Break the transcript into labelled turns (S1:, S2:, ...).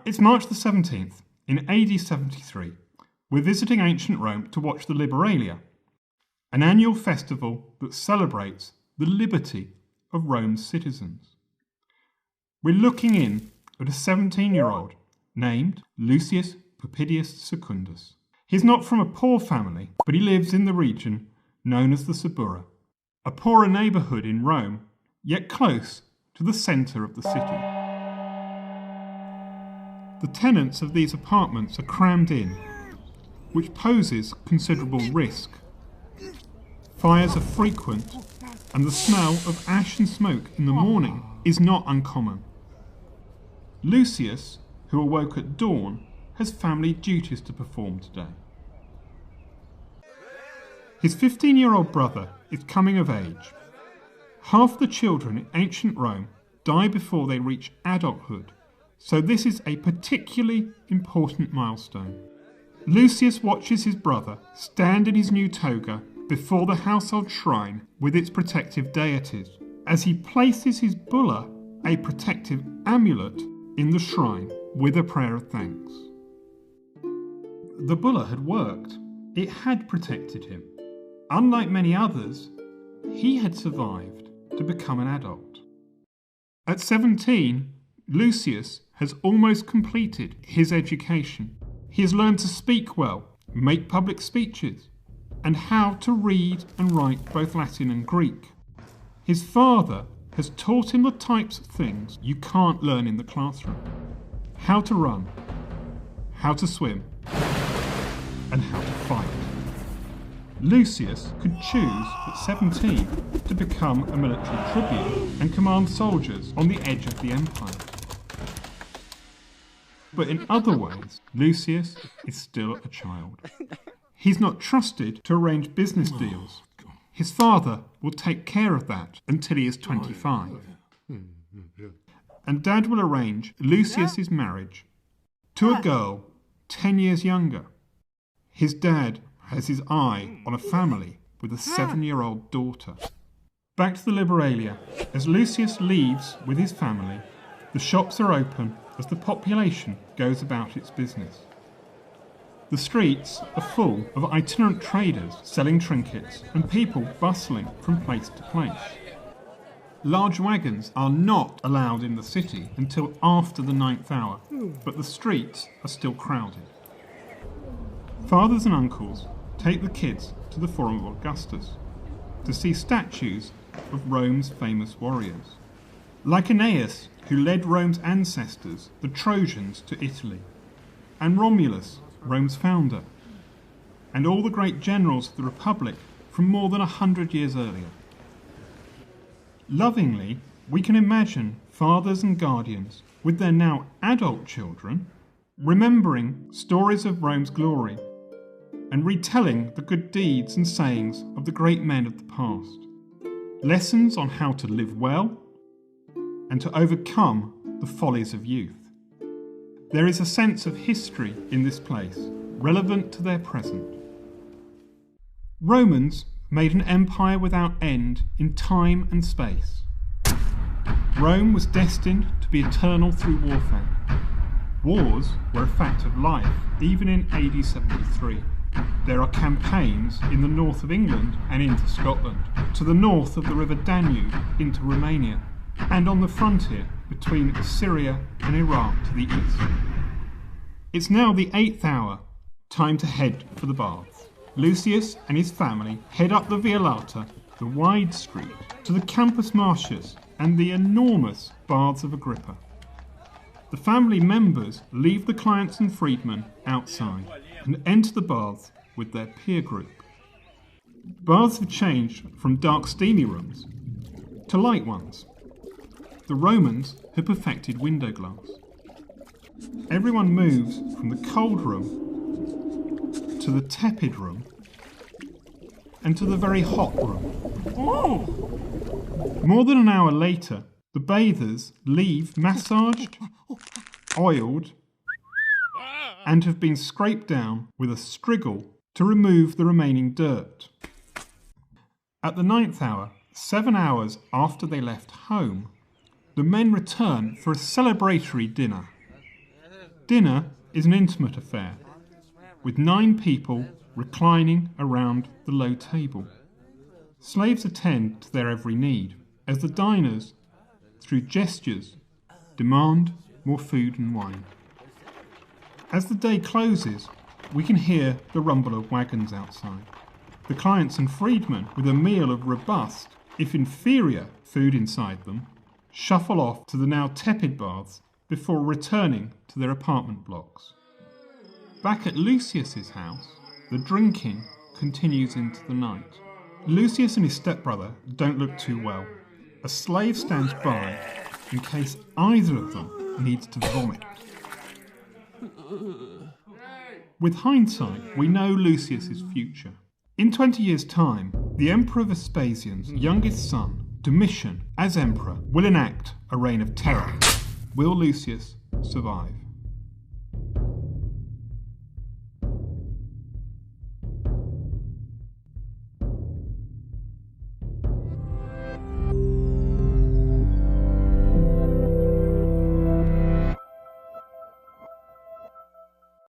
S1: It's March the 17th, in AD 73. We're visiting ancient Rome to watch the Liberalia, an annual festival that celebrates the liberty of Rome's citizens. We're looking in at a 17-year-old named Lucius Popidius Secundus. He's not from a poor family, but he lives in the region known as the Suburra, a poorer neighbourhood in Rome, yet close to the centre of the city. The tenants of these apartments are crammed in, which poses considerable risk. Fires are frequent, and the smell of ash and smoke in the morning is not uncommon. Lucius, who awoke at dawn, has family duties to perform today. His 15-year-old brother is coming of age. Half the children in ancient Rome die before they reach adulthood, so this is a particularly important milestone. Lucius watches his brother stand in his new toga before the household shrine with its protective deities, as he places his bulla, a protective amulet, in the shrine with a prayer of thanks. The bulla had worked. It had protected him. Unlike many others, he had survived to become an adult. At 17, Lucius has almost completed his education. He has learned to speak well, make public speeches, and how to read and write both Latin and Greek. His father has taught him the types of things you can't learn in the classroom. How to run, how to swim, and how to fight. Lucius could choose at 17 to become a military tribune and command soldiers on the edge of the empire. But in other ways, Lucius is still a child. He's not trusted to arrange business deals. His father will take care of that until he is 25. And Dad will arrange Lucius's marriage to a girl 10 years younger. His dad has his eye on a family with a 7-year-old daughter. Back to the Liberalia. As Lucius leaves with his family, the shops are open as the population goes about its business. The streets are full of itinerant traders selling trinkets and people bustling from place to place. Large wagons are not allowed in the city until after the 9th hour, but the streets are still crowded. Fathers and uncles take the kids to the Forum of Augustus to see statues of Rome's famous warriors, like Aeneas, who led Rome's ancestors, the Trojans, to Italy, and Romulus, Rome's founder, and all the great generals of the Republic from more than 100 years earlier. Lovingly, we can imagine fathers and guardians with their now adult children remembering stories of Rome's glory and retelling the good deeds and sayings of the great men of the past. Lessons on how to live well and to overcome the follies of youth. There is a sense of history in this place, relevant to their present. Romans made an empire without end in time and space. Rome was destined to be eternal through warfare. Wars were a fact of life, even in AD 73. There are campaigns in the north of England and into Scotland, to the north of the river Danube into Romania, and on the frontier between Syria and Iraq to the east. It's now the 8th hour, time to head for the baths. Lucius and his family head up the Via Lata, the wide street, to the Campus Martius and the enormous Baths of Agrippa. The family members leave the clients and freedmen outside and enter the baths with their peer group. Baths have changed from dark steamy rooms to light ones. The Romans had perfected window glass. Everyone moves from the cold room to the tepid room and to the very hot room. More than an hour later, the bathers leave massaged, oiled, and have been scraped down with a striggle to remove the remaining dirt. At the 9th hour, 7 hours after they left home, the men return for a celebratory dinner. Dinner is an intimate affair, with 9 people reclining around the low table. Slaves attend to their every need, as the diners, through gestures, demand more food and wine. As the day closes, we can hear the rumble of wagons outside. The clients and freedmen, with a meal of robust, if inferior, food inside them, shuffle off to the now tepid baths before returning to their apartment blocks. Back at Lucius's house, the drinking continues into the night. Lucius and his stepbrother don't look too well. A slave stands by in case either of them needs to vomit. With hindsight, we know Lucius's future. In 20 years' time, the Emperor Vespasian's youngest son, Domitian, as emperor, will enact a reign of terror. Will Lucius survive?